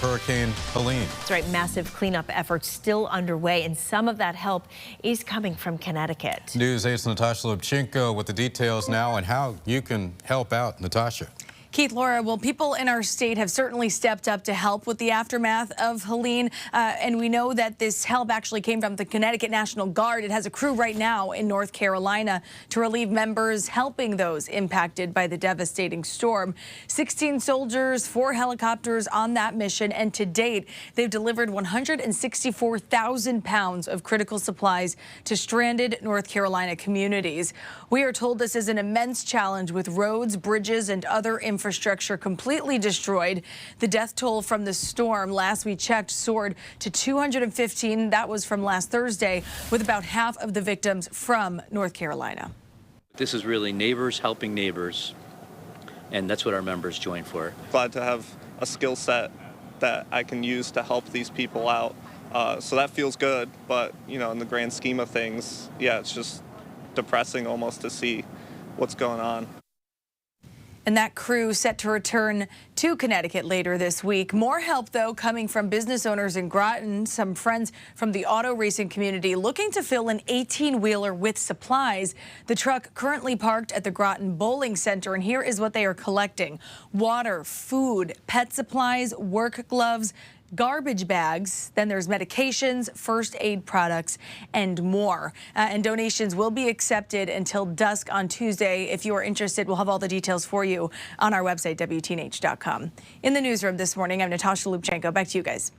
Hurricane Helene. That's right. Massive cleanup efforts still underway, and some of that help is coming from Connecticut. News 8's Natasha Lubchenko with the details now and how you can help out. Natasha. Keith, Laura, well, people in our state have certainly stepped up to help with the aftermath of Helene, and we know that this help actually came from the Connecticut National Guard. It has a crew right now in North Carolina to relieve members helping those impacted by the devastating storm. 16 soldiers, 4 helicopters on that mission, and to date, they've delivered 164,000 pounds of critical supplies to stranded North Carolina communities. We are told this is an immense challenge with roads, bridges, and other infrastructure completely destroyed. The death toll from the storm last we checked soared to 215. That was from last Thursday, with about half of the victims from North Carolina. This is really neighbors helping neighbors, and that's what our members join for. Glad to have a skill set that I can use to help these people out. So that feels good, but you know, in the grand scheme of things, yeah, it's just depressing almost to see what's going on. And that crew set to return to Connecticut later this week. More help, though, coming from business owners in Groton. Some friends from the auto racing community looking to fill an 18-wheeler with supplies. The truck currently parked at the Groton Bowling Center, and here is what they are collecting: water, food, pet supplies, work gloves, garbage bags, then there's medications, first aid products, and more. And donations will be accepted until dusk on Tuesday. If you are interested, we'll have all the details for you on our website, WTNH.com. In the newsroom this morning, I'm Natasha Lubchenko. Back to you guys.